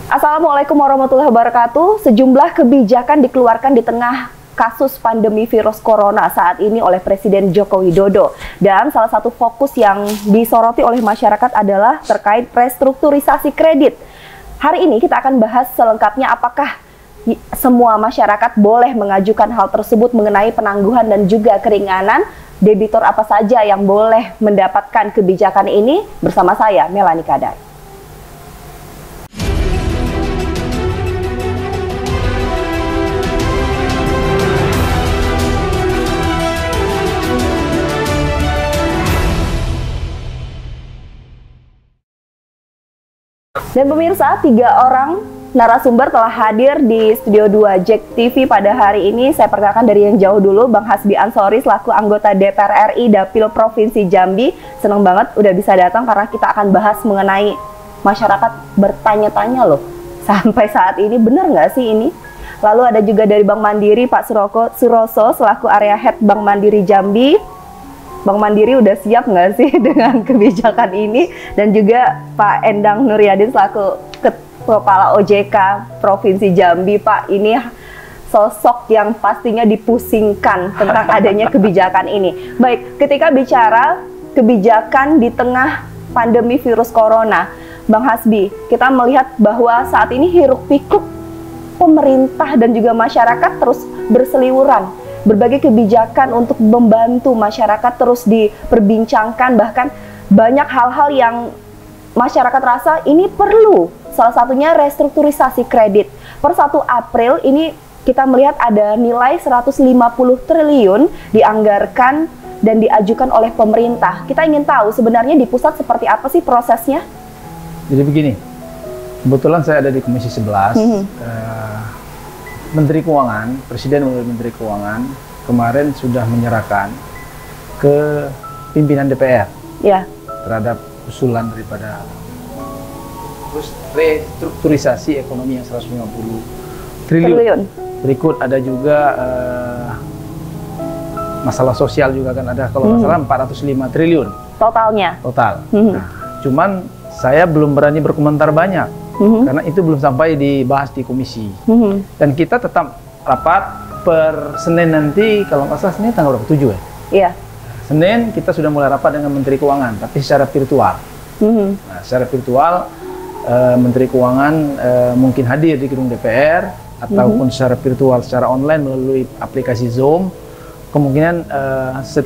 Assalamualaikum warahmatullahi wabarakatuh. Sejumlah kebijakan dikeluarkan di tengah kasus pandemi virus corona saat ini oleh Presiden Joko Widodo. Dan salah satu fokus yang disoroti oleh masyarakat adalah terkait restrukturisasi kredit. Hari ini kita akan bahas selengkapnya apakah semua masyarakat boleh mengajukan hal tersebut mengenai penangguhan dan juga keringanan, debitur apa saja yang boleh mendapatkan kebijakan ini, bersama saya Melani Kadai. Dan pemirsa, 3 orang narasumber telah hadir di Studio 2 JEK TV pada hari ini. Saya perkenalkan dari yang jauh dulu, Bang Hasbi Ansori selaku anggota DPR RI Dapil Provinsi Jambi. Senang banget udah bisa datang karena kita akan bahas mengenai masyarakat bertanya-tanya loh. Sampai saat ini benar nggak sih ini? Lalu ada juga dari Bank Mandiri Pak Suroso selaku Area Head Bank Mandiri Jambi. Bank Mandiri udah siap nggak sih dengan kebijakan ini? Dan juga Pak Endang Nuryadin selaku Kepala OJK Provinsi Jambi. Pak, ini sosok yang pastinya dipusingkan tentang adanya kebijakan ini. Baik, ketika bicara kebijakan di tengah pandemi virus corona, Bang Hasbi, kita melihat bahwa saat ini hiruk-pikuk pemerintah dan juga masyarakat terus berseliweran. Berbagai kebijakan untuk membantu masyarakat terus diperbincangkan, bahkan banyak hal-hal yang masyarakat rasa ini perlu. Salah satunya restrukturisasi kredit. Per 1 April ini kita melihat ada nilai 150 triliun dianggarkan dan diajukan oleh pemerintah. Kita ingin tahu sebenarnya di pusat seperti apa sih prosesnya? Jadi begini, kebetulan saya ada di Komisi 11. Menteri Keuangan, Presiden melalui Menteri Keuangan kemarin sudah menyerahkan ke pimpinan DPR terhadap usulan daripada restrukturisasi ekonomi yang 150 triliun. Berikut ada juga masalah sosial juga kan ada, kalau nggak salah 405 triliun. Totalnya? Total. Nah, cuman saya belum berani berkomentar banyak. Karena itu belum sampai dibahas di komisi. Dan kita tetap rapat per Senin nanti, kalau nggak salah Senin tanggal berapa? 7 ya? Iya. Senin kita sudah mulai rapat dengan Menteri Keuangan, tapi secara virtual. Nah, secara virtual Menteri Keuangan mungkin hadir di gedung DPR, ataupun secara virtual, secara online melalui aplikasi Zoom. Kemungkinan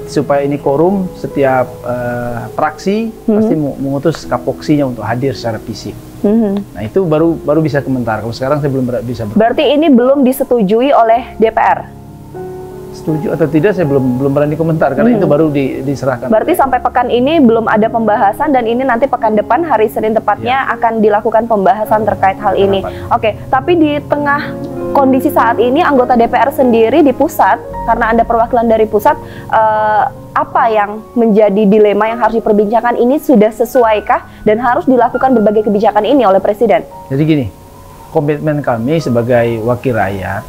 supaya ini quorum, setiap fraksi pasti mengutus kapoksinya untuk hadir secara fisik. Nah, itu baru bisa komentar. Kalau sekarang saya belum bisa. Berarti ini belum disetujui oleh DPR? Setuju atau tidak saya belum berani komentar karena itu baru diserahkan. Berarti sampai pekan ini belum ada pembahasan dan ini nanti pekan depan hari Senin tepatnya akan dilakukan pembahasan terkait hal ini. Oke, tapi di tengah kondisi saat ini anggota DPR sendiri di pusat, karena Anda perwakilan dari pusat, apa yang menjadi dilema yang harus diperbincangkan ini sudah sesuaikah dan harus dilakukan berbagai kebijakan ini oleh Presiden? Jadi gini, komitmen kami sebagai wakil rakyat,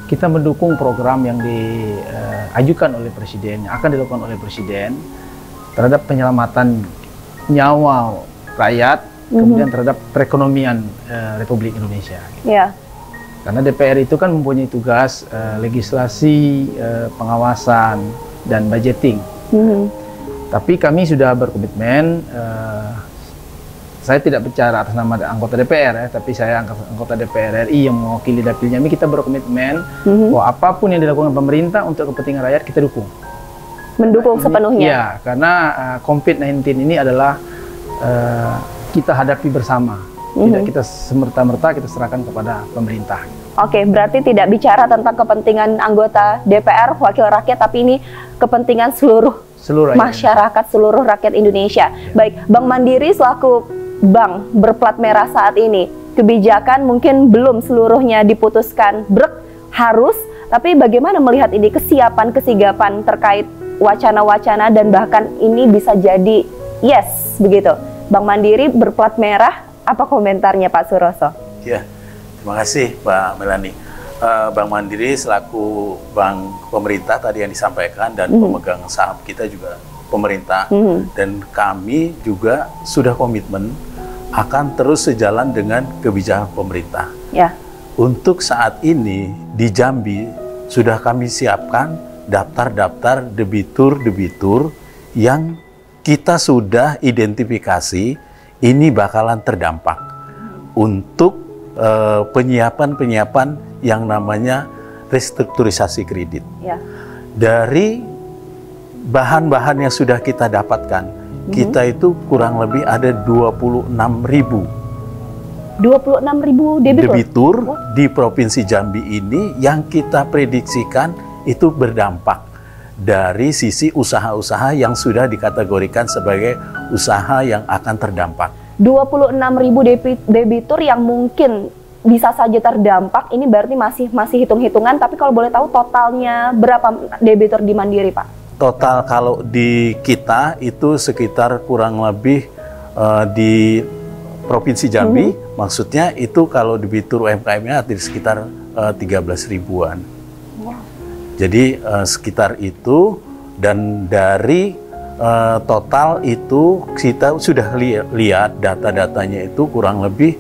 kita mendukung program yang diajukan oleh Presiden, yang akan dilakukan oleh Presiden terhadap penyelamatan nyawa rakyat, kemudian terhadap perekonomian Republik Indonesia. Karena DPR itu kan mempunyai tugas legislasi, pengawasan, dan budgeting. Tapi kami sudah berkomitmen, saya tidak bicara atas nama anggota DPR ya, tapi saya anggota DPR RI yang mewakili Dapil Jambi, kita berkomitmen bahwa apapun yang dilakukan pemerintah untuk kepentingan rakyat kita dukung. Mendukung sepenuhnya? Ya, karena COVID-19 ini adalah kita hadapi bersama. Tidak kita semerta-merta kita serahkan kepada pemerintah. Oke, berarti tidak bicara tentang kepentingan anggota DPR, wakil rakyat, tapi ini kepentingan seluruh masyarakat, seluruh rakyat Indonesia. Baik, Bank Mandiri selaku bank berplat merah saat ini, kebijakan mungkin belum seluruhnya diputuskan harus, tapi bagaimana melihat ini kesiapan, kesigapan terkait wacana-wacana dan bahkan ini bisa jadi yes, begitu. Bank Mandiri berplat merah, apa komentarnya Pak Suroso? Ya, terima kasih Mbak Melani. Bank Mandiri selaku bank pemerintah tadi yang disampaikan dan pemegang saham kita juga pemerintah dan kami juga sudah komitmen akan terus sejalan dengan kebijakan pemerintah. Ya. Untuk saat ini di Jambi sudah kami siapkan daftar-daftar debitur-debitur yang kita sudah identifikasi ini bakalan terdampak untuk penyiapan yang namanya restrukturisasi kredit. Ya. Dari bahan-bahan yang sudah kita dapatkan, kita itu kurang lebih ada 26.000 debitur di Provinsi Jambi ini yang kita prediksikan itu berdampak dari sisi usaha-usaha yang sudah dikategorikan sebagai usaha yang akan terdampak. 26.000 debitur yang mungkin bisa saja terdampak, ini berarti masih hitung-hitungan, tapi kalau boleh tahu totalnya berapa debitur di Mandiri, Pak? Total kalau di kita itu sekitar kurang lebih di Provinsi Jambi, maksudnya itu kalau debitur UMKM-nya di sekitar 13 ribuan. Wow. Jadi sekitar itu, dan dari total itu kita sudah lihat data-datanya itu kurang lebih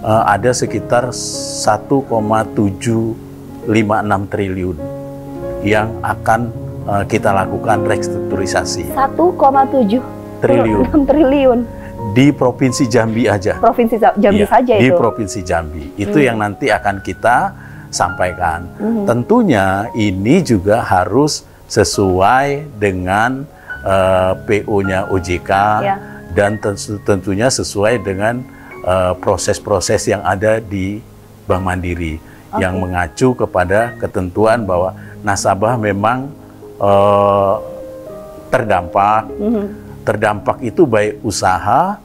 ada sekitar 1,756 triliun yang akan kita lakukan restrukturisasi. 1,7 triliun di Provinsi Jambi aja. Provinsi Jambi saja di itu. Provinsi Jambi itu yang nanti akan kita sampaikan. Tentunya ini juga harus sesuai dengan PO-nya OJK dan tentunya sesuai dengan proses-proses yang ada di Bank Mandiri yang mengacu kepada ketentuan bahwa nasabah memang terdampak. Terdampak itu baik usaha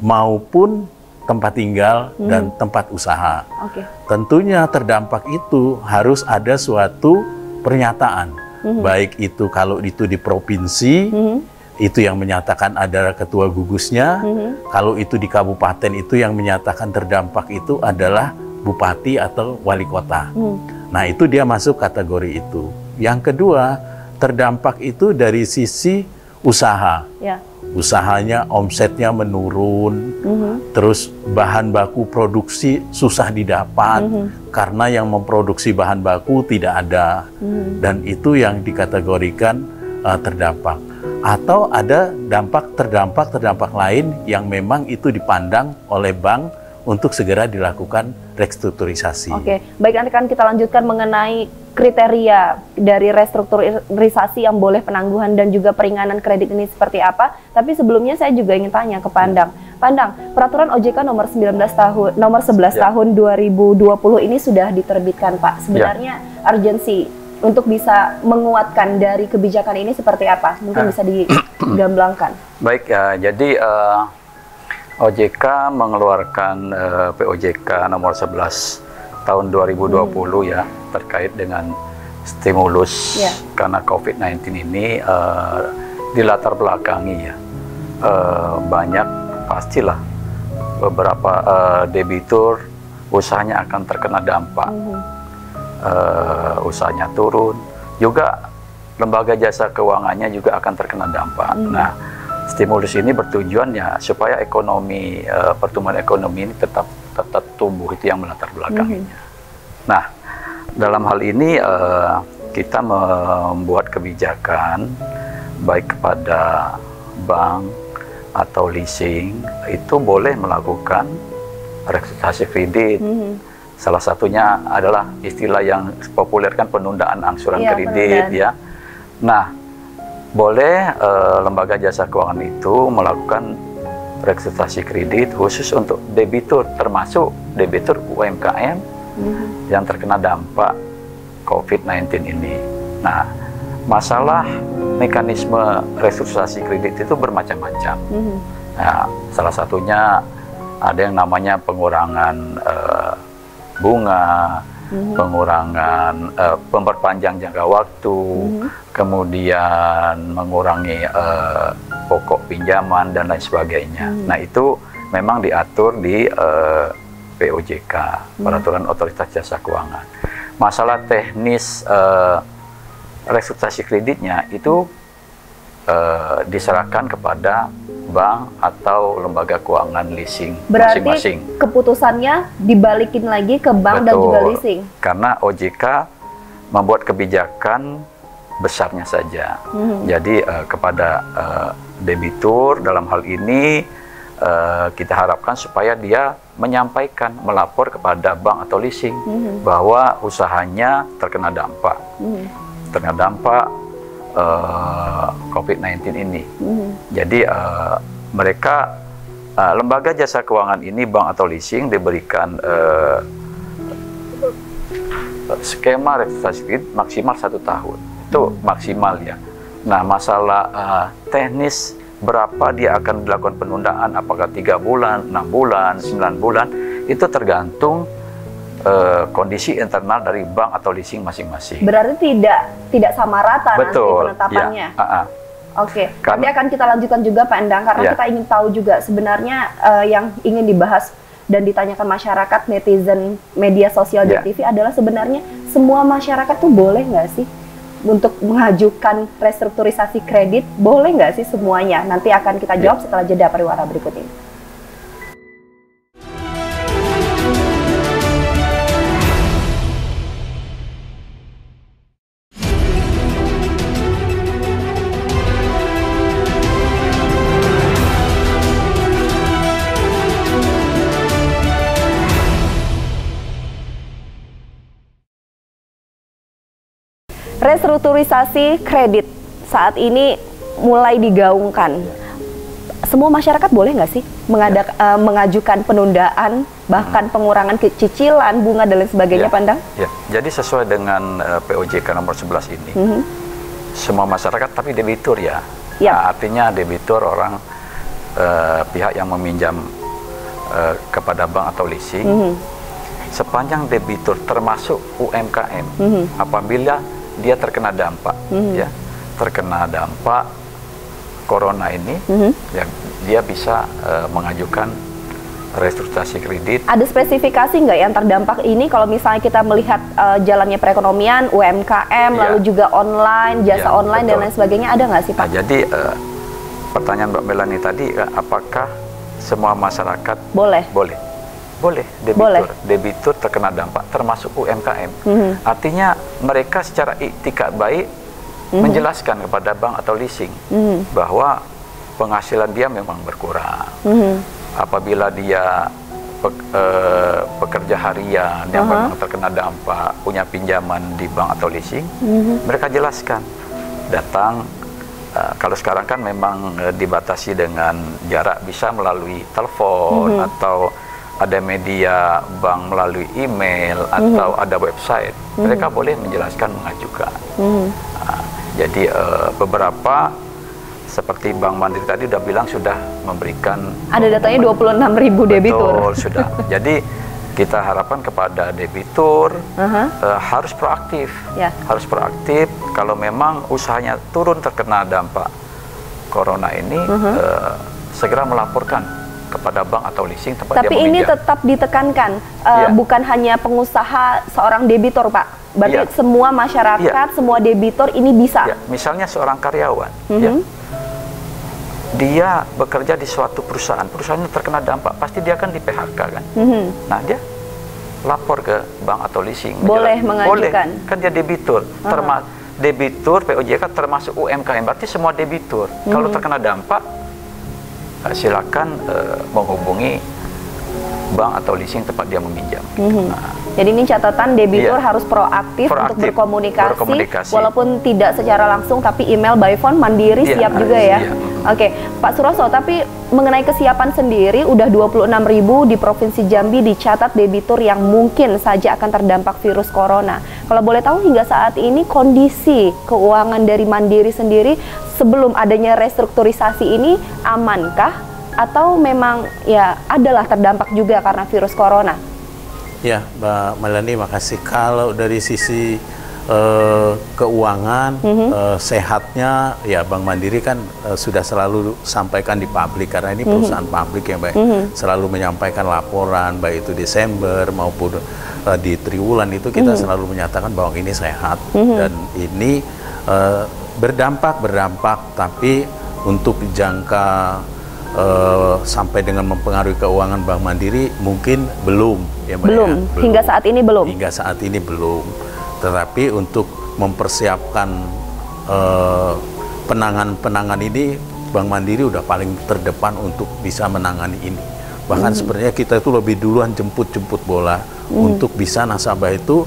maupun tempat tinggal dan tempat usaha. Tentunya terdampak itu harus ada suatu pernyataan. Baik itu kalau itu di provinsi, itu yang menyatakan ada ketua gugusnya. Kalau itu di kabupaten, itu yang menyatakan terdampak itu adalah bupati atau wali kota. Nah, itu dia masuk kategori itu. Yang kedua, terdampak itu dari sisi usaha. Usahanya, omsetnya menurun, terus bahan baku produksi susah didapat karena yang memproduksi bahan baku tidak ada, dan itu yang dikategorikan terdampak. Atau ada terdampak lain yang memang itu dipandang oleh bank untuk segera dilakukan restrukturisasi. Oke, baik, nanti kan kita lanjutkan mengenai kriteria dari restrukturisasi yang boleh penangguhan dan juga peringanan kredit ini seperti apa. Tapi sebelumnya saya juga ingin tanya ke Pandang. Pandang, peraturan OJK nomor 11 tahun 2020 ini sudah diterbitkan, Pak. Sebenarnya urgensi untuk bisa menguatkan dari kebijakan ini seperti apa? Mungkin bisa digamblangkan. Baik ya, jadi OJK mengeluarkan POJK nomor 11 tahun 2020 ya, terkait dengan stimulus karena COVID-19 ini dilatar belakangi ya. Banyak pastilah beberapa debitur usahanya akan terkena dampak. Usahanya turun, juga lembaga jasa keuangannya juga akan terkena dampak. Nah, stimulus ini bertujuan ya supaya ekonomi, pertumbuhan ekonomi ini tetap tumbuh, itu yang melatar belakanginya. Nah, dalam hal ini kita membuat kebijakan baik kepada bank atau leasing itu boleh melakukan restrukturisasi kredit. Salah satunya adalah istilah yang populer kan penundaan angsuran kredit ya. Nah, boleh lembaga jasa keuangan itu melakukan restrukturisasi kredit khusus untuk debitur, termasuk debitur UMKM yang terkena dampak COVID-19 ini. Nah, masalah mekanisme restrukturisasi kredit itu bermacam-macam. Nah, salah satunya ada yang namanya pengurangan bunga, pengurangan memperpanjang jangka waktu, kemudian mengurangi pokok pinjaman dan lain sebagainya. Nah, itu memang diatur di POJK, Peraturan Otoritas Jasa Keuangan. Masalah teknis restrukturisasi kreditnya itu diserahkan kepada bank atau lembaga keuangan leasing berarti masing-masing. Keputusannya dibalikin lagi ke bank. Betul. Dan juga leasing. Karena OJK membuat kebijakan besarnya saja. Jadi kepada debitur dalam hal ini kita harapkan supaya dia menyampaikan, melapor kepada bank atau leasing bahwa usahanya terkena dampak. Terkena dampak COVID-19 ini. Jadi mereka lembaga jasa keuangan ini, bank atau leasing, diberikan skema restrukturisasi kredit maksimal 1 tahun. Itu maksimal ya. Nah, masalah teknis berapa dia akan dilakukan penundaan, apakah 3 bulan, 6 bulan, 9 bulan, itu tergantung kondisi internal dari bank atau leasing masing-masing. Berarti tidak sama rata. Betul, nanti penetapannya. Ya. Oke, nanti akan kita lanjutkan juga Pak Endang, karena kita ingin tahu juga sebenarnya yang ingin dibahas dan ditanyakan masyarakat, netizen, media sosial JEK TV adalah sebenarnya semua masyarakat tuh boleh nggak sih untuk mengajukan restrukturisasi kredit? Boleh nggak sih semuanya? Nanti akan kita jawab setelah jeda pariwara berikut ini. Restrukturisasi kredit saat ini mulai digaungkan. Semua masyarakat boleh nggak sih mengajukan penundaan, bahkan pengurangan cicilan, bunga, dan lain sebagainya, Pandang? Ya, jadi sesuai dengan POJK nomor 11 ini, semua masyarakat, tapi debitur ya. Nah, artinya debitur orang pihak yang meminjam kepada bank atau leasing, sepanjang debitur termasuk UMKM, apabila dia terkena dampak, ya, terkena dampak corona ini, ya, dia bisa mengajukan restrukturisasi kredit. Ada spesifikasi nggak yang terdampak ini kalau misalnya kita melihat jalannya perekonomian, UMKM, lalu juga online, jasa online, dan lain sebagainya, ada nggak sih Pak? Nah, jadi pertanyaan Mbak Melani tadi, apakah semua masyarakat boleh? Boleh, debitur terkena dampak, termasuk UMKM. Artinya mereka secara iktikad baik menjelaskan kepada bank atau leasing bahwa penghasilan dia memang berkurang. Apabila dia pekerja harian yang memang terkena dampak, punya pinjaman di bank atau leasing, mereka jelaskan, datang. Kalau sekarang kan memang dibatasi dengan jarak, bisa melalui telepon atau ada media bank melalui email atau ada website, mereka boleh menjelaskan, mengajukan. Jadi beberapa seperti Bank Mandiri tadi udah bilang sudah memberikan, ada datanya 26.000 debitur. Betul, sudah. Jadi kita harapkan kepada debitur harus proaktif, harus proaktif. Kalau memang usahanya turun terkena dampak corona ini, segera melaporkan kepada bank atau leasing tempat dia meminjam. Tapi ini tetap ditekankan, bukan hanya pengusaha, seorang debitur, Pak. Berarti semua masyarakat, semua debitur ini bisa. Misalnya seorang karyawan, dia bekerja di suatu perusahaan, perusahaannya terkena dampak, pasti dia akan di PHK kan. Nah, dia lapor ke bank atau leasing. Boleh mengajukan. Boleh, kan dia debitur. Debitur POJK termasuk UMKM, berarti semua debitur. Kalau terkena dampak, silakan menghubungi bank atau leasing tempat dia meminjam. Jadi ini catatan, debitur harus proaktif untuk berkomunikasi, walaupun tidak secara langsung, tapi email, by phone, Mandiri siap juga ya. Oke, Pak Suroso, tapi mengenai kesiapan sendiri, udah 26.000 di Provinsi Jambi dicatat debitur yang mungkin saja akan terdampak virus corona. Kalau boleh tahu hingga saat ini kondisi keuangan dari Mandiri sendiri sebelum adanya restrukturisasi ini amankah? Atau memang ya adalah terdampak juga karena virus corona? Ya, Mbak Melani, makasih. Kalau dari sisi keuangan, sehatnya, ya Bank Mandiri kan sudah selalu sampaikan di publik, karena ini perusahaan publik yang baik, selalu menyampaikan laporan, baik itu Desember maupun di triwulan itu kita selalu menyatakan bahwa ini sehat, dan ini berdampak, tapi untuk jangka sampai dengan mempengaruhi keuangan Bank Mandiri mungkin belum, ya Mbak. Belum. Belum. Hingga saat ini belum. Hingga saat ini belum. Tetapi untuk mempersiapkan penanganan ini, Bank Mandiri udah paling terdepan untuk bisa menangani ini. Bahkan sebenarnya kita itu lebih duluan jemput bola untuk bisa nasabah itu.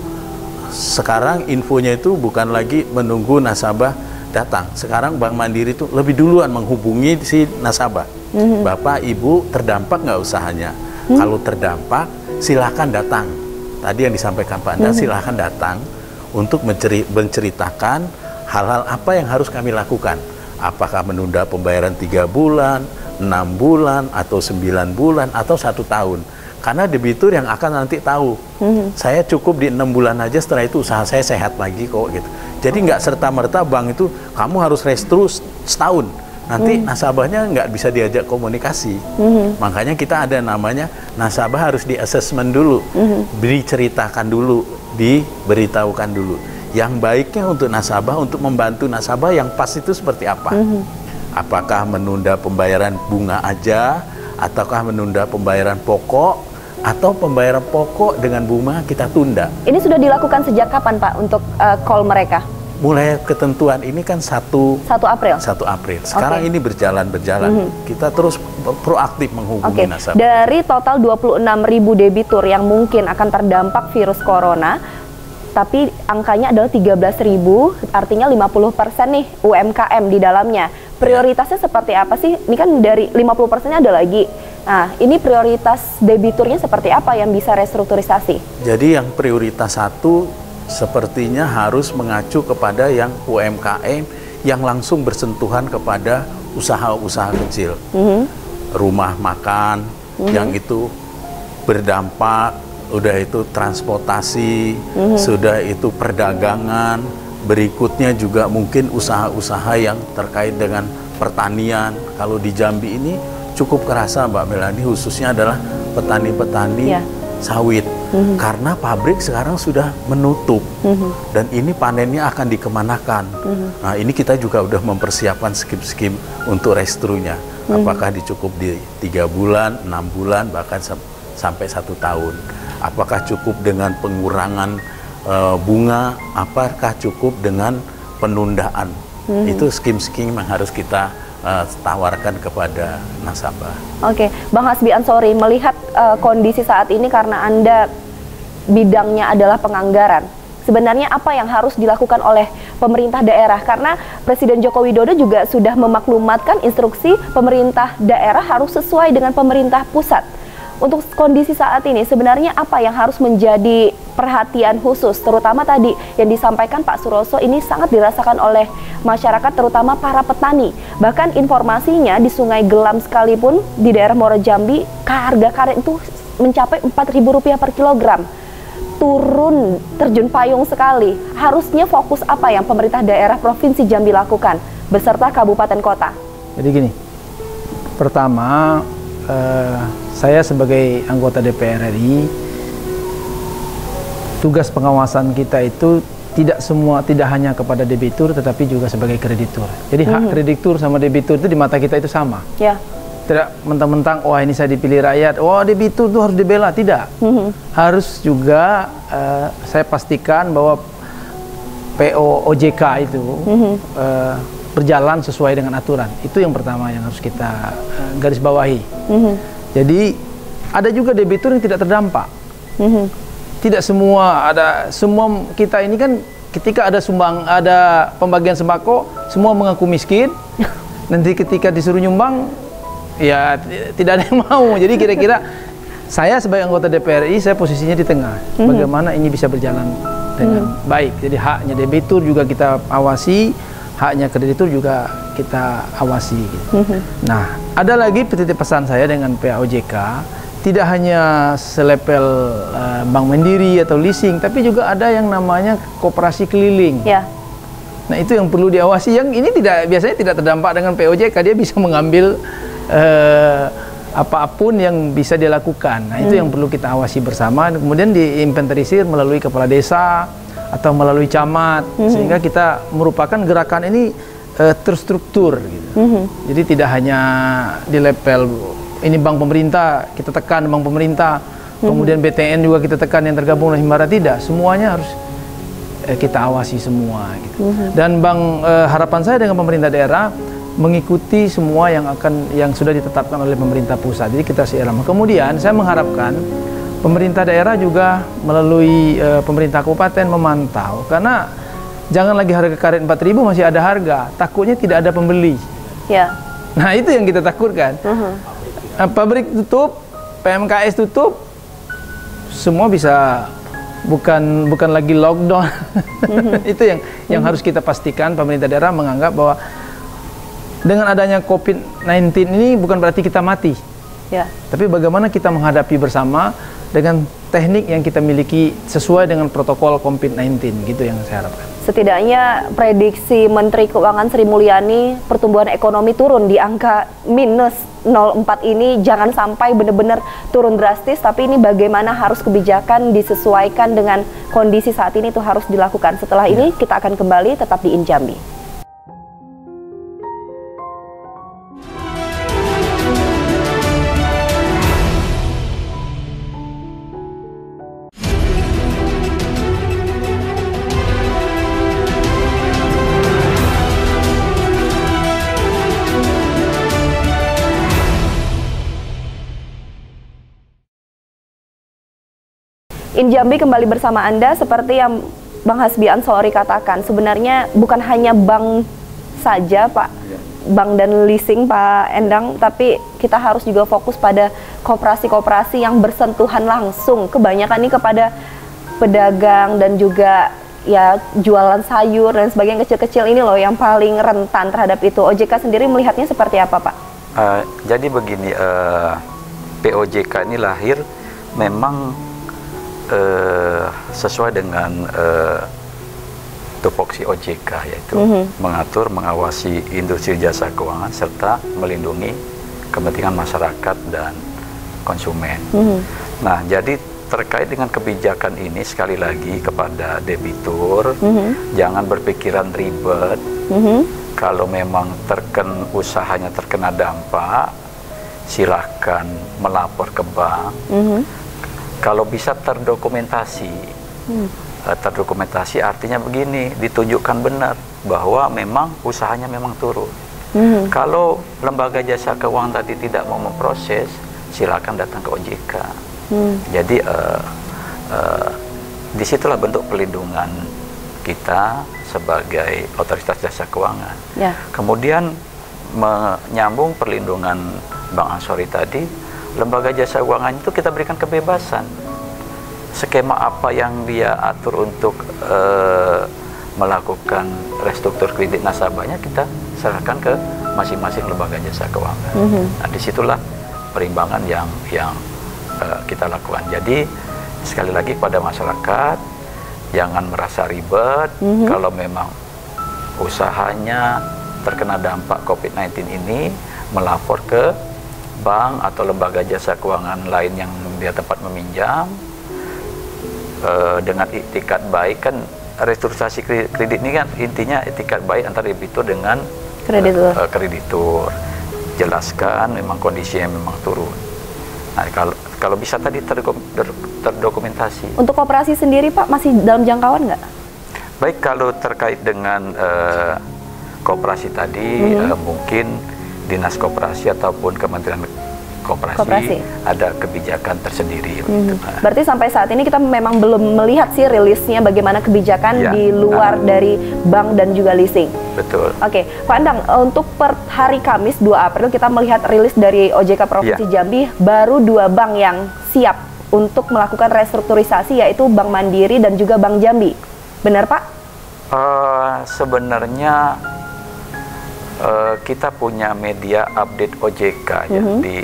Sekarang infonya itu bukan lagi menunggu nasabah datang. Sekarang Bank Mandiri itu lebih duluan menghubungi si nasabah. Bapak, Ibu terdampak nggak usahanya? Kalau terdampak, silakan datang. Tadi yang disampaikan Pak Anda, silakan datang untuk menceritakan hal-hal apa yang harus kami lakukan. Apakah menunda pembayaran 3 bulan, 6 bulan, atau 9 bulan, atau 1 tahun. Karena debitur yang akan nanti tahu, saya cukup di 6 bulan aja, setelah itu usaha saya sehat lagi kok gitu. Jadi nggak serta-merta bank itu kamu harus restru setahun. Nanti nasabahnya nggak bisa diajak komunikasi. Makanya kita ada namanya nasabah harus di assessment dulu, diceritakan dulu, diberitahukan dulu. Yang baiknya untuk nasabah, untuk membantu nasabah yang pas itu seperti apa? Apakah menunda pembayaran bunga aja, ataukah menunda pembayaran pokok, atau pembayaran pokok dengan bunga kita tunda? Ini sudah dilakukan sejak kapan Pak untuk call mereka? Mulai ketentuan ini kan 1 April. 1 April. Sekarang ini berjalan. Kita terus proaktif menghubungi nasabah. Dari total 26.000 debitur yang mungkin akan terdampak virus corona, tapi angkanya adalah 13.000, artinya 50% nih UMKM di dalamnya. Prioritasnya seperti apa sih? Ini kan dari 50%-nya ada lagi. Nah, ini prioritas debiturnya seperti apa yang bisa restrukturisasi? Jadi yang prioritas 1 sepertinya harus mengacu kepada yang UMKM yang langsung bersentuhan kepada usaha-usaha kecil. Rumah makan yang itu berdampak, udah itu transportasi, sudah itu perdagangan, berikutnya juga mungkin usaha-usaha yang terkait dengan pertanian. Kalau di Jambi ini cukup kerasa Mbak Melani, khususnya adalah petani-petani sawit. Karena pabrik sekarang sudah menutup dan ini panennya akan dikemanakan. Nah ini kita juga udah mempersiapkan skim-skim untuk restrunya. Apakah dicukup di 3 bulan, 6 bulan, bahkan sampai 1 tahun. Apakah cukup dengan pengurangan bunga, apakah cukup dengan penundaan. Itu skim-skim yang harus kita tawarkan kepada nasabah. Oke, Bang Hasbi Ansori, melihat kondisi saat ini karena Anda bidangnya adalah penganggaran, sebenarnya apa yang harus dilakukan oleh pemerintah daerah? Karena Presiden Joko Widodo juga sudah memaklumatkan instruksi pemerintah daerah harus sesuai dengan pemerintah pusat. Untuk kondisi saat ini, sebenarnya apa yang harus menjadi perhatian khusus, terutama tadi yang disampaikan Pak Suroso, ini sangat dirasakan oleh masyarakat, terutama para petani. Bahkan informasinya di Sungai Gelam sekalipun, di daerah Muaro Jambi, harga karet itu mencapai Rp4.000 per kilogram. Turun, terjun payung sekali. Harusnya fokus apa yang pemerintah daerah Provinsi Jambi lakukan, beserta kabupaten kota? Jadi gini, pertama, saya sebagai anggota DPR RI, tugas pengawasan kita itu tidak hanya kepada debitur, tetapi juga sebagai kreditur. Jadi hak kreditur sama debitur itu di mata kita itu sama. Tidak mentang-mentang, wah ini saya dipilih rakyat, wah debitur itu harus dibela. Tidak. Harus juga saya pastikan bahwa PO OJK itu berjalan sesuai dengan aturan. Itu yang pertama yang harus kita garis bawahi. Jadi ada juga debitur yang tidak terdampak. Tidak semua kita ini kan ketika ada pembagian sembako, semua mengaku miskin. Nanti ketika disuruh nyumbang, ya tidak ada yang mau. Jadi kira-kira saya sebagai anggota DPR RI, saya posisinya di tengah. Bagaimana ini bisa berjalan dengan baik. Jadi haknya debitur juga kita awasi, haknya kreditur juga kita awasi. Nah, ada lagi titip pesan saya dengan PAOJK, tidak hanya selepel Bank Mandiri atau leasing, tapi juga ada yang namanya koperasi keliling. Nah, itu yang perlu diawasi. Yang ini biasanya tidak terdampak dengan PAOJK, dia bisa mengambil apapun yang bisa dilakukan. Nah, itu yang perlu kita awasi bersama. Kemudian diinventarisir melalui kepala desa atau melalui camat, sehingga kita merupakan gerakan ini terstruktur gitu. Jadi tidak hanya di level ini bank pemerintah kita tekan bank pemerintah, kemudian BTN juga kita tekan yang tergabung dengan Himbara, tidak, semuanya harus kita awasi semua gitu. Dan harapan saya dengan pemerintah daerah mengikuti semua yang sudah ditetapkan oleh pemerintah pusat. Jadi kita seirama. Kemudian saya mengharapkan pemerintah daerah juga melalui pemerintah kabupaten memantau, karena jangan lagi harga karet 4.000 masih ada harga, takutnya tidak ada pembeli. Ya. Nah itu yang kita takutkan. Pabrik tutup, PMKS tutup, semua bisa bukan lagi lockdown. Itu yang harus kita pastikan. Pemerintah daerah menganggap bahwa dengan adanya COVID-19 ini bukan berarti kita mati. Ya. Tapi bagaimana kita menghadapi bersama dengan teknik yang kita miliki sesuai dengan protokol COVID-19, gitu yang saya harapkan. Setidaknya prediksi Menteri Keuangan Sri Mulyani pertumbuhan ekonomi turun di angka minus 0,4 ini jangan sampai benar-benar turun drastis, tapi ini bagaimana harus kebijakan disesuaikan dengan kondisi saat ini itu harus dilakukan. Setelah ini kita akan kembali tetap di Injambi. Injambi kembali bersama Anda. Seperti yang Bang Hasbi Ansori katakan, sebenarnya bukan hanya bank saja Pak, bank dan leasing Pak Endang, tapi kita harus juga fokus pada koperasi-koperasi yang bersentuhan langsung, kebanyakan ini kepada pedagang dan juga ya jualan sayur dan sebagainya, kecil-kecil ini loh yang paling rentan terhadap itu. OJK sendiri melihatnya seperti apa Pak? Jadi begini, POJK ini lahir memang sesuai dengan tupoksi OJK, yaitu mengatur, mengawasi industri jasa keuangan serta melindungi kepentingan masyarakat dan konsumen. Nah, jadi terkait dengan kebijakan ini sekali lagi kepada debitur, jangan berpikiran ribet. Kalau memang usahanya terkena dampak, silahkan melapor ke bank. Kalau bisa terdokumentasi, terdokumentasi artinya begini, ditunjukkan benar bahwa memang usahanya memang turun. Kalau lembaga jasa keuangan tadi tidak mau memproses, silakan datang ke OJK. Jadi disitulah bentuk pelindungan kita sebagai otoritas jasa keuangan. Kemudian menyambung perlindungan Bang Ansori tadi, lembaga jasa keuangan itu kita berikan kebebasan. Skema apa yang dia atur untuk melakukan restruktur kredit nasabahnya kita serahkan ke masing-masing lembaga jasa keuangan. Nah, disitulah perimbangan yang kita lakukan. Jadi sekali lagi pada masyarakat, jangan merasa ribet. Kalau memang usahanya terkena dampak COVID-19 ini, melapor ke bank atau lembaga jasa keuangan lain yang dia tempat meminjam dengan itikat baik. Kan restrukturisasi kredit ini kan intinya itikat baik antara debitur dengan kreditur. Jelaskan memang kondisinya memang turun. Nah, kalau bisa tadi terdokumentasi. Untuk koperasi sendiri Pak masih dalam jangkauan nggak? Baik, kalau terkait dengan koperasi tadi mungkin Dinas Koperasi ataupun Kementerian Koperasi ada kebijakan tersendiri. Berarti sampai saat ini kita memang belum melihat sih rilisnya bagaimana kebijakan di luar dari bank dan juga leasing. Betul. Oke, Pak Endang, untuk per hari Kamis 2 April kita melihat rilis dari OJK Provinsi Jambi, baru 2 bank yang siap untuk melakukan restrukturisasi, yaitu Bank Mandiri dan juga Bank Jambi. Benar Pak? Sebenarnya kita punya media update OJK ya, di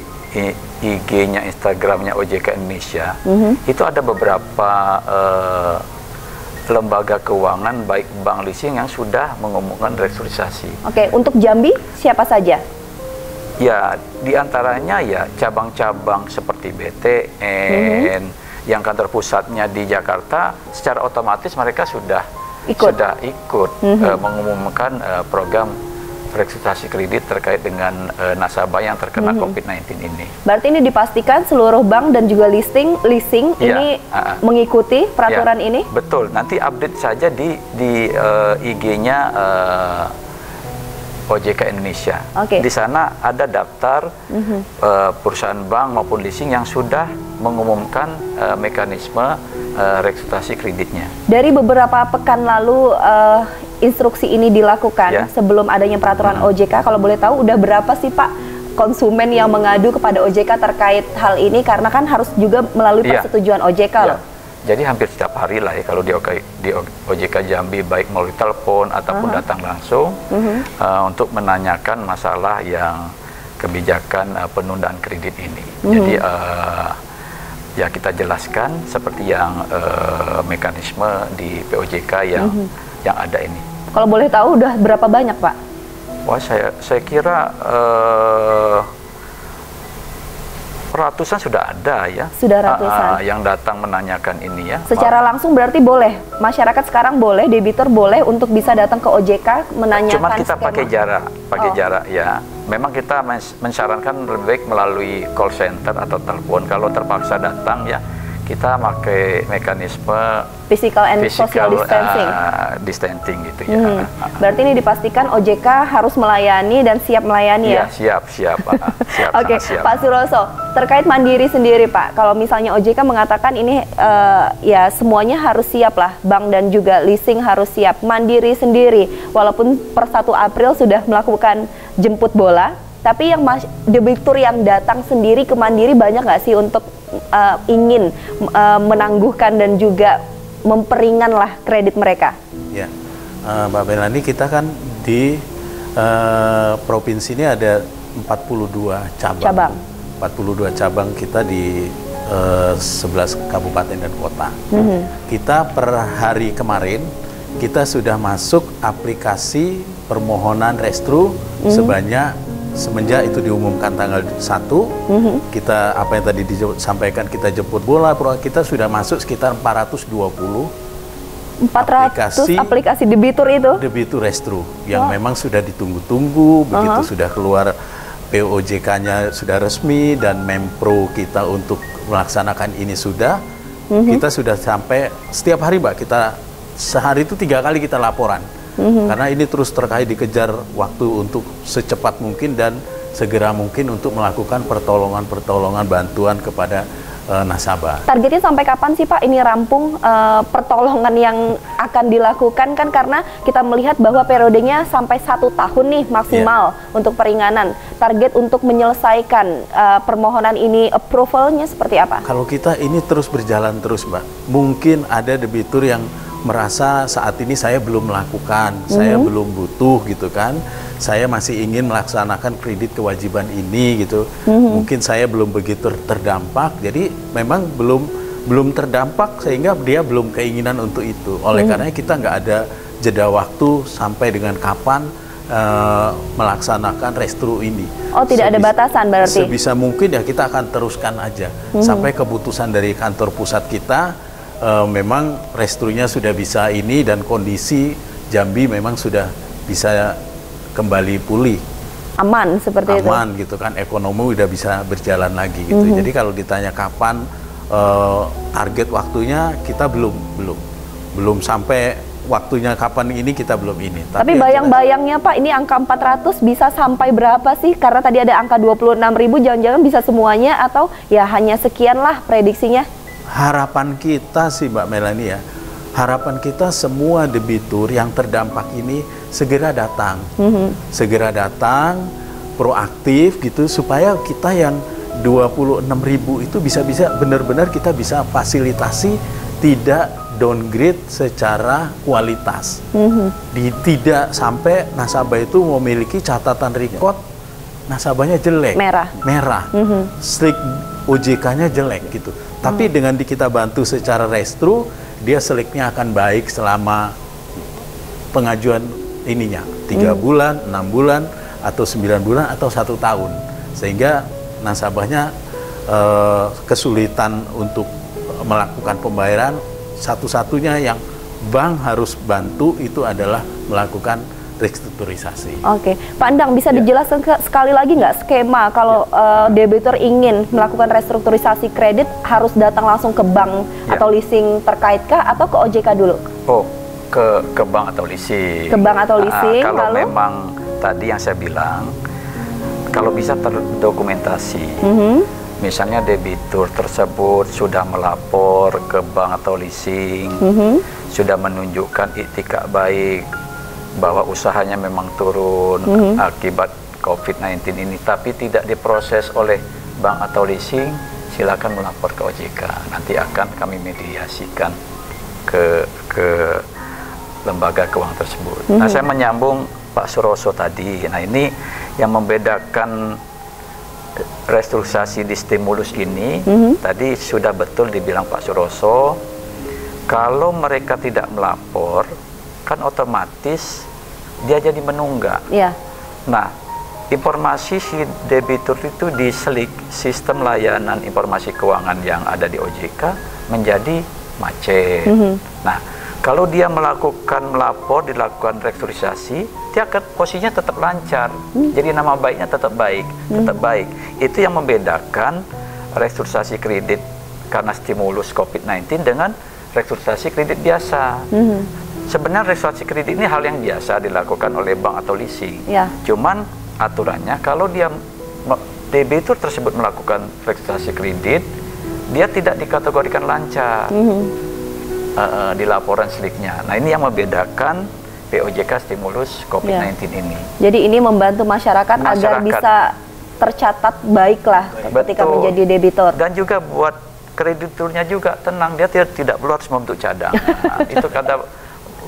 IG-nya, Instagram-nya OJK Indonesia. Itu ada beberapa lembaga keuangan baik bank leasing yang sudah mengumumkan restrukturisasi. Oke, untuk Jambi siapa saja? Ya, diantaranya ya cabang-cabang seperti BTN yang kantor pusatnya di Jakarta, secara otomatis mereka sudah ikut mengumumkan program restrukturisasi kredit terkait dengan nasabah yang terkena COVID-19 ini. Berarti ini dipastikan seluruh bank dan juga leasing ini mengikuti peraturan ini? Betul. Nanti update saja di IG-nya OJK Indonesia. Di sana ada daftar perusahaan bank maupun leasing yang sudah mengumumkan mekanisme restrukturisasi kreditnya. Dari beberapa pekan lalu instruksi ini dilakukan sebelum adanya peraturan OJK. Kalau boleh tahu, udah berapa sih Pak konsumen yang mengadu kepada OJK terkait hal ini? Karena kan harus juga melalui persetujuan OJK loh. Jadi hampir setiap hari lah ya, kalau di OJK Jambi, baik melalui telepon ataupun datang langsung untuk menanyakan masalah yang kebijakan penundaan kredit ini. Jadi ya kita jelaskan seperti yang mekanisme di POJK yang ada ini. Kalau boleh tahu udah berapa banyak Pak? Wah, saya kira ratusan sudah ada ya. Sudah ratusan. Yang datang menanyakan ini ya. Secara langsung berarti boleh, masyarakat sekarang boleh, debitur boleh untuk bisa datang ke OJK menanyakan. Cuma kita pakai jarak ya. Memang kita mensarankan lebih baik melalui call center atau telepon. Kalau terpaksa datang ya, kita pakai mekanisme physical and social distancing gitu ya. Berarti ini dipastikan OJK harus melayani dan siap melayani ya? Siap. Oke, Pak Suroso, terkait mandiri sendiri Pak, kalau misalnya OJK mengatakan ini ya semuanya harus siap lah, bank dan juga leasing harus siap. Mandiri sendiri, walaupun per 1 April sudah melakukan jemput bola, tapi yang debitur yang datang sendiri ke Mandiri banyak nggak sih untuk ingin menangguhkan dan juga memperingan lah kredit mereka? Ya, Mbak Melani, kita kan di provinsi ini ada 42 cabang. 42 cabang kita di 11 kabupaten dan kota. Kita per hari kemarin kita sudah masuk aplikasi permohonan restru semenjak itu diumumkan tanggal 1, kita apa yang tadi disampaikan, kita jemput bola, kita sudah masuk sekitar 420 aplikasi debitur itu? Debitur restru, yang memang sudah ditunggu-tunggu, begitu sudah keluar POJK-nya sudah resmi dan Mempro kita untuk melaksanakan ini sudah, kita sudah sampai setiap hari Mbak, kita sehari itu 3 kali kita laporan. Karena ini terus terkait dikejar waktu untuk secepat mungkin dan segera mungkin untuk melakukan pertolongan bantuan kepada nasabah. Targetnya sampai kapan sih Pak ini rampung pertolongan yang akan dilakukan, kan karena kita melihat bahwa periodenya sampai 1 tahun nih maksimal untuk peringanan. Target untuk menyelesaikan permohonan ini approvalnya seperti apa? Kalau kita ini terus berjalan terus Mbak, mungkin ada debitur yang merasa saat ini saya belum melakukan, saya belum butuh gitu kan, saya masih ingin melaksanakan kredit kewajiban ini gitu, mungkin saya belum begitu terdampak, jadi memang belum terdampak sehingga dia belum keinginan untuk itu. Oleh karena kita nggak ada jeda waktu sampai dengan kapan melaksanakan restru ini. Oh, tidak ada batasan berarti? Sebisa mungkin ya kita akan teruskan aja sampai keputusan dari kantor pusat kita. Memang restrunya sudah bisa ini dan kondisi Jambi memang sudah bisa kembali pulih. Aman seperti itu? Aman gitu kan, ekonomi udah bisa berjalan lagi gitu. Jadi kalau ditanya kapan target waktunya, kita belum sampai waktunya kapan ini, kita belum ini. Tapi bayang-bayangnya Pak, ini angka 400 bisa sampai berapa sih? Karena tadi ada angka 26.000, jangan-jangan bisa semuanya atau ya hanya sekian lah prediksinya? Harapan kita sih Mbak Melani ya, harapan kita semua debitur yang terdampak ini segera datang, proaktif gitu, supaya kita yang 26.000 itu bisa benar-benar kita bisa fasilitasi, tidak downgrade secara kualitas, tidak sampai nasabah itu memiliki catatan record nasabahnya jelek, merah, slik OJK-nya jelek gitu. Tapi dengan kita bantu secara restru, dia seliknya akan baik selama pengajuan ininya 3 bulan, 6 bulan, atau 9 bulan, atau 1 tahun. Sehingga nasabahnya kesulitan untuk melakukan pembayaran, satu-satunya yang bank harus bantu itu adalah melakukan restrukturisasi. Oke, Pak Endang bisa dijelaskan sekali lagi nggak skema kalau debitur ingin melakukan restrukturisasi kredit harus datang langsung ke bank atau leasing terkaitkah atau ke OJK dulu? Oh, ke bank atau leasing. Ke bank atau leasing. Kalau memang tadi yang saya bilang, kalau bisa terdokumentasi. Misalnya debitur tersebut sudah melapor ke bank atau leasing, sudah menunjukkan iktikad baik bahwa usahanya memang turun akibat COVID-19 ini, tapi tidak diproses oleh bank atau leasing, silakan melapor ke OJK. Nanti akan kami mediasikan ke lembaga keuangan tersebut. Nah, saya menyambung Pak Suroso tadi. Nah, ini yang membedakan restrukturisasi di stimulus ini, tadi sudah betul dibilang Pak Suroso, kalau mereka tidak melapor, kan otomatis dia jadi menunggak. Nah, informasi si debitur itu diselik sistem layanan informasi keuangan yang ada di OJK menjadi macet. Nah, kalau dia melapor, dilakukan restrukturisasi, dia akan posisinya tetap lancar. Jadi nama baiknya tetap baik, Itu yang membedakan restrukturisasi kredit karena stimulus COVID-19 dengan restrukturisasi kredit biasa. Sebenarnya restrukturisasi kredit ini hal yang biasa dilakukan oleh bank atau leasing. Cuman aturannya kalau debitur tersebut melakukan restrukturisasi kredit, dia tidak dikategorikan lancar. Di laporan seliknya. Nah, ini yang membedakan POJK stimulus COVID-19 ini. Jadi ini membantu masyarakat agar bisa tercatat baiklah ketika menjadi debitur. Dan juga buat krediturnya juga tenang, dia tidak perlu harus membentuk cadangan. Itu kata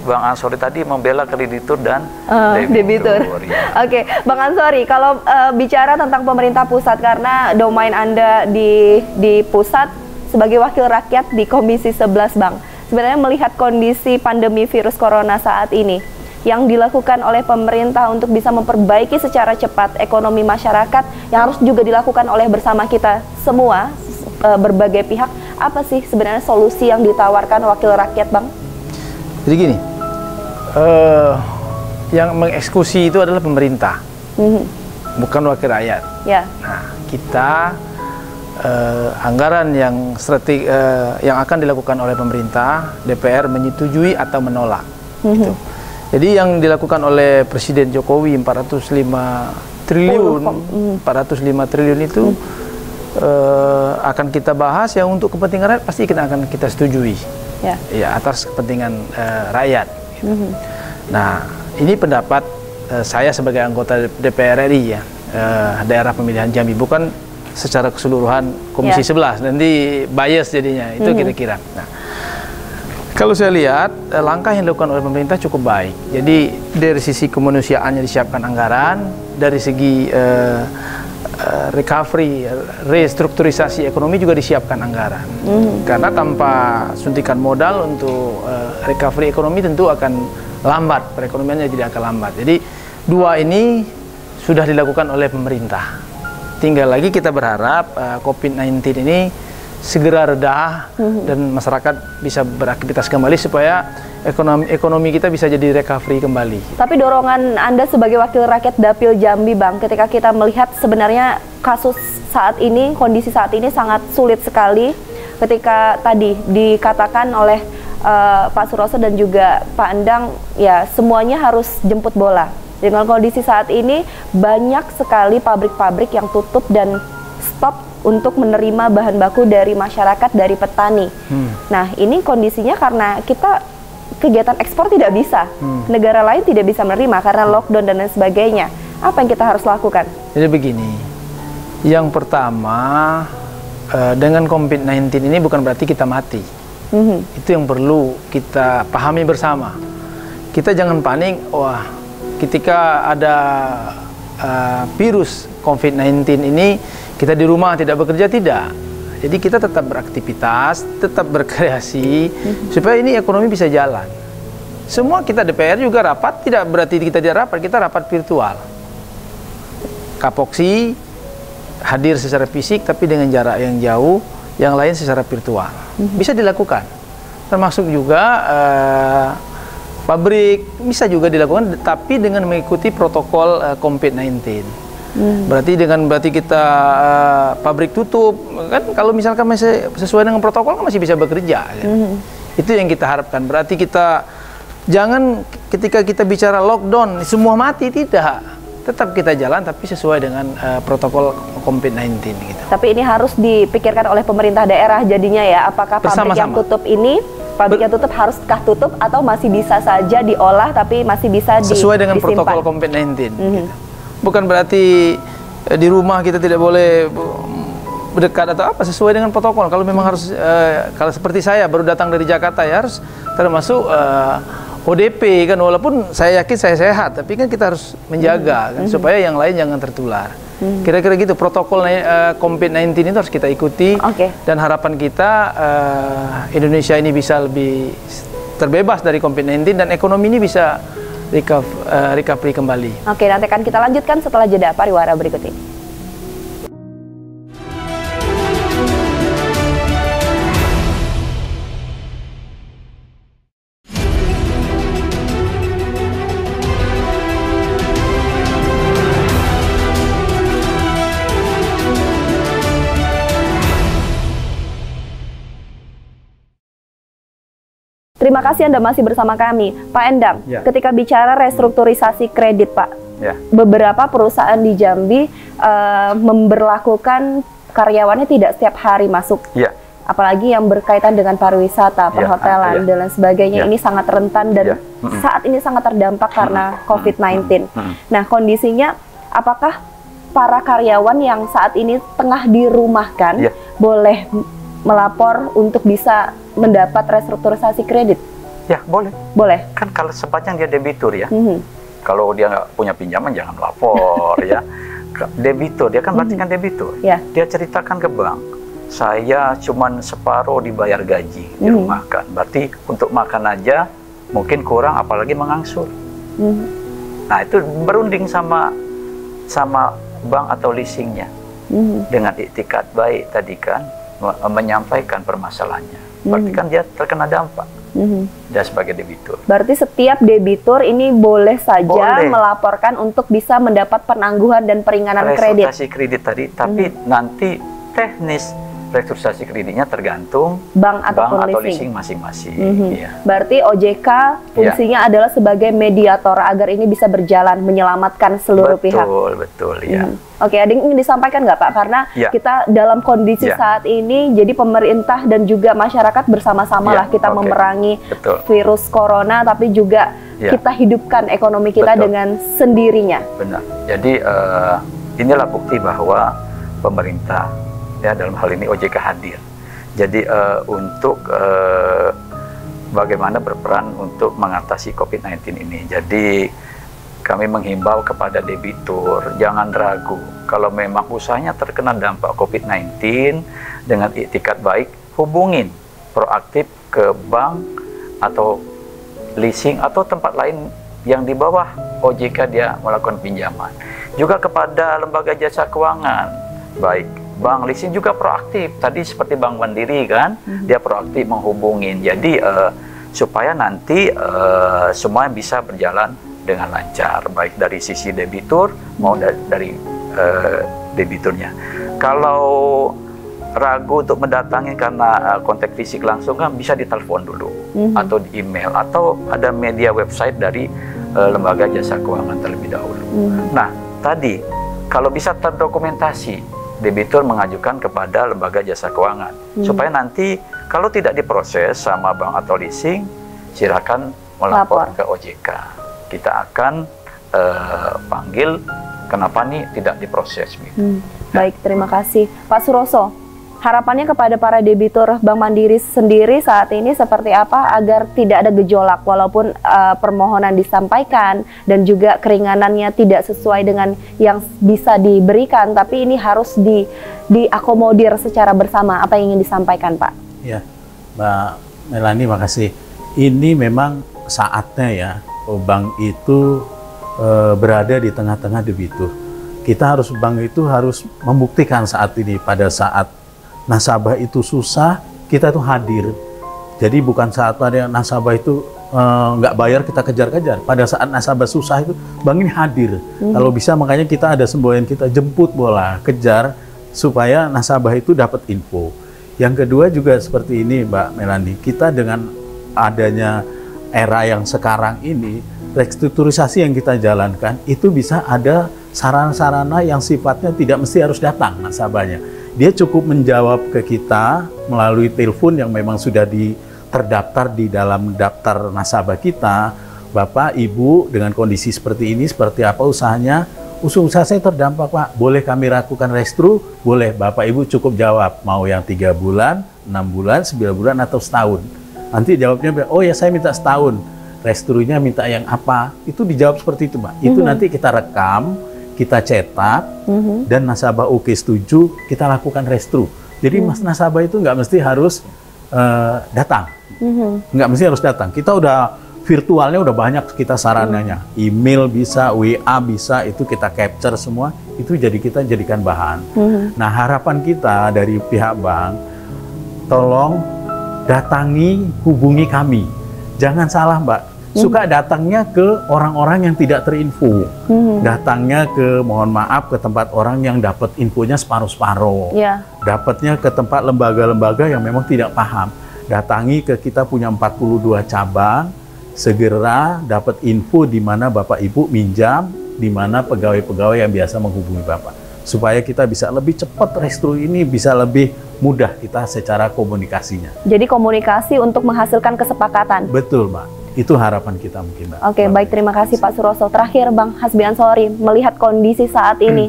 Bang Ansori tadi, membela kreditur dan debitur. Oke, Bang Ansori, kalau bicara tentang pemerintah pusat, karena domain Anda di pusat sebagai wakil rakyat di Komisi 11, Bang. Sebenarnya melihat kondisi pandemi virus corona saat ini, yang dilakukan oleh pemerintah untuk bisa memperbaiki secara cepat ekonomi masyarakat, yang harus juga dilakukan oleh bersama kita semua, berbagai pihak, apa sih sebenarnya solusi yang ditawarkan wakil rakyat, Bang? Jadi gini, yang mengeksekusi itu adalah pemerintah, bukan wakil rakyat. Nah, kita anggaran yang yang akan dilakukan oleh pemerintah, DPR menyetujui atau menolak. Gitu. Jadi yang dilakukan oleh Presiden Jokowi 405 triliun itu akan kita bahas, yang untuk kepentingan rakyat pasti akan kita setujui. Ya, atas kepentingan rakyat. Gitu. Nah, ini pendapat saya sebagai anggota DPR RI, daerah pemilihan Jambi, bukan secara keseluruhan Komisi 11, nanti bias jadinya, itu kira-kira. Nah, kalau saya lihat langkah yang dilakukan oleh pemerintah cukup baik. Jadi dari sisi kemanusiaannya disiapkan anggaran, dari segi recovery, restrukturisasi ekonomi juga disiapkan anggaran. Karena tanpa suntikan modal untuk recovery ekonomi tentu akan lambat, perekonomiannya tidak akan lambat. Jadi dua ini sudah dilakukan oleh pemerintah. Tinggal lagi kita berharap COVID-19 ini segera reda dan masyarakat bisa beraktivitas kembali supaya ekonomi kita bisa jadi recovery kembali. Tapi dorongan Anda sebagai wakil rakyat Dapil Jambi, Bang, ketika kita melihat sebenarnya kasus saat ini, kondisi saat ini sangat sulit sekali, ketika tadi dikatakan oleh Pak Suroso dan juga Pak Endang, ya semuanya harus jemput bola. Dengan kondisi saat ini, banyak sekali pabrik-pabrik yang tutup dan stop untuk menerima bahan baku dari masyarakat, dari petani. Nah, ini kondisinya karena kita kegiatan ekspor tidak bisa. Negara lain tidak bisa menerima karena lockdown dan lain sebagainya. Apa yang kita harus lakukan? Jadi begini, yang pertama, dengan COVID-19 ini bukan berarti kita mati. Itu yang perlu kita pahami bersama. Kita jangan panik, wah, ketika ada virus COVID-19 ini kita di rumah tidak bekerja, tidak. Jadi kita tetap beraktivitas, tetap berkreasi supaya ini ekonomi bisa jalan. Semua kita DPR juga rapat, tidak berarti kita tidak rapat, kita rapat virtual. Kapoksi hadir secara fisik tapi dengan jarak yang jauh, yang lain secara virtual. Bisa dilakukan. Termasuk juga pabrik bisa juga dilakukan, tapi dengan mengikuti protokol COVID-19. Berarti kita pabrik tutup kan, kalau misalkan masih sesuai dengan protokol kan masih bisa bekerja kan? Itu yang kita harapkan. Berarti kita jangan ketika kita bicara lockdown semua mati, tidak, tetap kita jalan tapi sesuai dengan protokol COVID-19 gitu. Tapi ini harus dipikirkan oleh pemerintah daerah jadinya ya, apakah pabrik yang tutup ini, pabrik yang tutup haruskah tutup atau masih bisa saja diolah tapi masih bisa sesuai dengan protokol COVID-19 gitu. Bukan berarti di rumah kita tidak boleh berdekat atau apa, sesuai dengan protokol. Kalau memang harus kalau seperti saya baru datang dari Jakarta ya harus termasuk ODP kan, walaupun saya yakin saya sehat, tapi kan kita harus menjaga kan, supaya yang lain jangan tertular. Kira-kira gitu protokol COVID-19 itu harus kita ikuti. Dan harapan kita Indonesia ini bisa lebih terbebas dari COVID-19 dan ekonomi ini bisa recovery kembali. Oke, nanti akan kita lanjutkan setelah jeda pariwara berikut ini. Terima kasih Anda masih bersama kami. Pak Endang, ketika bicara restrukturisasi kredit Pak, beberapa perusahaan di Jambi memberlakukan karyawannya tidak setiap hari masuk. Apalagi yang berkaitan dengan pariwisata, perhotelan, dan lain sebagainya. Ini sangat rentan dan saat ini sangat terdampak karena COVID-19. Nah, kondisinya apakah para karyawan yang saat ini tengah dirumahkan boleh melapor untuk bisa mendapat restrukturisasi kredit? Ya, boleh. Boleh. Kan kalau sepanjang dia debitur ya. Kalau dia nggak punya pinjaman jangan melapor ya. Debitur, dia kan berarti kan debitur. Dia ceritakan ke bank, saya cuman separuh dibayar gaji, dirumahkan. Berarti untuk makan aja mungkin kurang, apalagi mengangsur. Nah, itu berunding sama bank atau leasingnya. Dengan iktikat baik tadi kan, menyampaikan permasalahannya, berarti kan dia terkena dampak. Dia sebagai debitur. Berarti setiap debitur ini boleh saja melaporkan untuk bisa mendapat penangguhan dan peringanan kredit. Restrukturisasi kredit tadi, tapi nanti teknis restrukturisasi kreditnya tergantung bank atau leasing masing-masing. Berarti OJK fungsinya adalah sebagai mediator agar ini bisa berjalan, menyelamatkan seluruh pihak. Betul ya. Oke, ada yang ingin disampaikan nggak Pak? Karena kita dalam kondisi saat ini, jadi pemerintah dan juga masyarakat bersama-sama lah kita memerangi virus corona, tapi juga kita hidupkan ekonomi kita dengan sendirinya. Benar. Jadi inilah bukti bahwa pemerintah, ya dalam hal ini OJK hadir. Jadi untuk bagaimana berperan untuk mengatasi COVID-19 ini. Jadi kami menghimbau kepada debitur, jangan ragu. Kalau memang usahanya terkena dampak COVID-19, dengan iktikat baik, hubungin proaktif ke bank atau leasing atau tempat lain yang di bawah OJK dia melakukan pinjaman. Juga kepada lembaga jasa keuangan, baik bank, leasing juga proaktif. Tadi seperti Bank Mandiri kan, dia proaktif menghubungin. Jadi supaya nanti semua bisa berjalan dengan lancar, baik dari sisi debitur maupun dari debiturnya. Kalau ragu untuk mendatangi karena kontak fisik langsung kan bisa ditelepon dulu atau di email atau ada media website dari lembaga jasa keuangan terlebih dahulu. Nah, tadi kalau bisa terdokumentasi, debitur mengajukan kepada lembaga jasa keuangan supaya nanti kalau tidak diproses sama bank atau leasing, silakan melapor ke OJK. Kita akan panggil kenapa nih tidak diproses. Baik, terima kasih Pak Suroso. Harapannya kepada para debitur Bank Mandiri sendiri saat ini seperti apa agar tidak ada gejolak walaupun permohonan disampaikan dan juga keringanannya tidak sesuai dengan yang bisa diberikan, tapi ini harus diakomodir secara bersama. Apa yang ingin disampaikan Pak? Ya, Mbak Melani, makasih. Ini memang saatnya ya, bank itu berada di tengah-tengah debitur. Bank itu harus membuktikan saat ini, pada saat nasabah itu susah, kita itu hadir. Jadi bukan saat pada nasabah itu nggak bayar kita kejar-kejar. Pada saat nasabah susah itu bank ini hadir. Kalau bisa makanya kita ada semboyan kita jemput bola, kejar supaya nasabah itu dapat info. Yang kedua juga seperti ini Mbak Melani, kita dengan adanya era yang sekarang ini, restrukturisasi yang kita jalankan itu bisa ada sarana-sarana yang sifatnya tidak mesti harus datang nasabahnya. Dia cukup menjawab ke kita melalui telepon yang memang sudah terdaftar di dalam daftar nasabah kita. Bapak, Ibu, dengan kondisi seperti ini, seperti apa usahanya? Usaha saya terdampak Pak, boleh kami lakukan restru? Boleh, Bapak Ibu cukup jawab, mau yang 3 bulan, 6 bulan, 9 bulan, atau setahun. Nanti jawabnya, oh ya saya minta setahun, restrunya minta yang apa? Itu dijawab seperti itu Pak. Itu nanti kita rekam, kita cetak, dan nasabah oke setuju, kita lakukan restru. Jadi nasabah itu nggak mesti harus datang, nggak mesti harus datang. Kita udah virtualnya udah banyak kita sarananya, email bisa, WA bisa, itu kita capture semua, itu kita jadikan bahan. Nah harapan kita dari pihak bank, tolong datangi, hubungi kami. Jangan salah Mbak, suka datangnya ke orang-orang yang tidak terinfo. Datangnya ke, mohon maaf, ke tempat orang yang dapat infonya separuh-separuh. Dapatnya ke tempat lembaga-lembaga yang memang tidak paham. Datangi ke kita punya 42 cabang, segera dapat info di mana Bapak Ibu minjam, di mana pegawai-pegawai yang biasa menghubungi Bapak. Supaya kita bisa lebih cepat restru ini, bisa lebih mudah kita secara komunikasinya. Jadi komunikasi untuk menghasilkan kesepakatan. Betul Mbak. Itu harapan kita mungkin Mbak. Oke, baik, terima kasih Pak Suroso. Terakhir Bang Hasbi Ansori, melihat kondisi saat ini,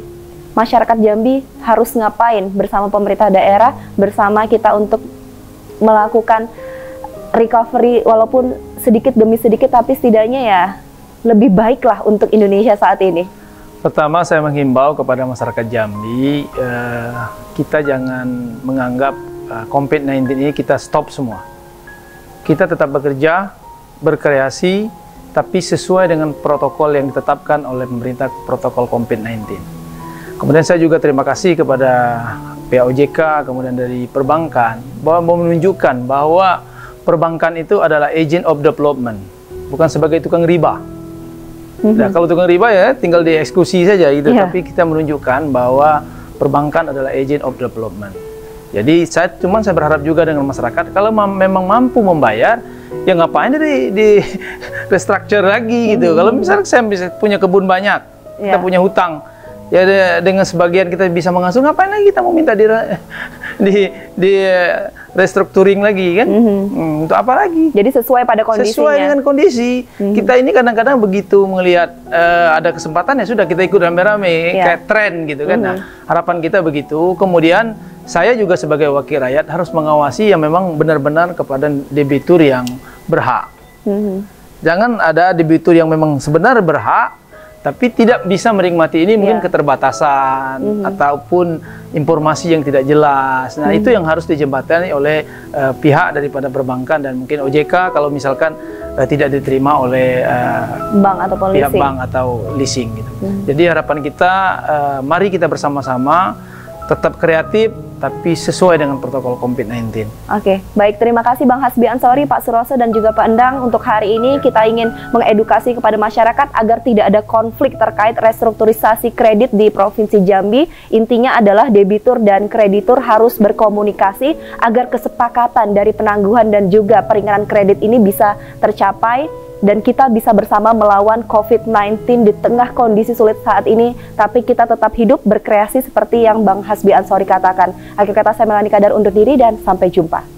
masyarakat Jambi harus ngapain bersama pemerintah daerah, bersama kita untuk melakukan recovery walaupun sedikit demi sedikit, tapi setidaknya ya lebih baiklah untuk Indonesia saat ini. Pertama saya menghimbau kepada masyarakat Jambi, kita jangan menganggap COVID-19 ini kita stop semua. Kita tetap bekerja, berkreasi, tapi sesuai dengan protokol yang ditetapkan oleh pemerintah, protokol COVID-19. Kemudian saya juga terima kasih kepada pihak OJK, kemudian dari perbankan, bahwa menunjukkan bahwa perbankan itu adalah agent of development, bukan sebagai tukang riba. Nah, kalau tukang riba ya tinggal dieksekusi saja gitu, tapi kita menunjukkan bahwa perbankan adalah agent of development. Jadi saya berharap juga dengan masyarakat, kalau memang mampu membayar, ya ngapain di restructure lagi gitu. Kalau misalnya saya bisa punya kebun banyak, kita punya hutang, ya dengan sebagian kita bisa mengasuh, ngapain lagi kita mau minta di restructuring lagi kan? Untuk apa lagi? Jadi sesuai pada kondisinya. Sesuai dengan kondisi. Kita ini kadang-kadang begitu melihat ada kesempatan ya sudah kita ikut rame-rame kayak tren gitu kan. Nah, harapan kita begitu. Kemudian saya juga sebagai wakil rakyat harus mengawasi yang memang benar-benar kepada debitur yang berhak. Jangan ada debitur yang memang sebenarnya berhak, tapi tidak bisa menikmati ini, mungkin keterbatasan ataupun informasi yang tidak jelas. Nah, itu yang harus dijembatani oleh pihak daripada perbankan dan mungkin OJK kalau misalkan tidak diterima oleh bank atau pihak bank atau leasing gitu. Jadi harapan kita, mari kita bersama-sama tetap kreatif, tapi sesuai dengan protokol COVID-19. Oke, baik, terima kasih Bang Hasbi Ansori, Pak Suroso, dan juga Pak Endang. Untuk hari ini kita ingin mengedukasi kepada masyarakat agar tidak ada konflik terkait restrukturisasi kredit di Provinsi Jambi. Intinya adalah debitur dan kreditur harus berkomunikasi agar kesepakatan dari penangguhan dan juga peringanan kredit ini bisa tercapai, dan kita bisa bersama melawan COVID-19 di tengah kondisi sulit saat ini, tapi kita tetap hidup berkreasi seperti yang Bang Hasbi Ansori katakan. Akhir kata saya Melani Kadar undur diri dan sampai jumpa.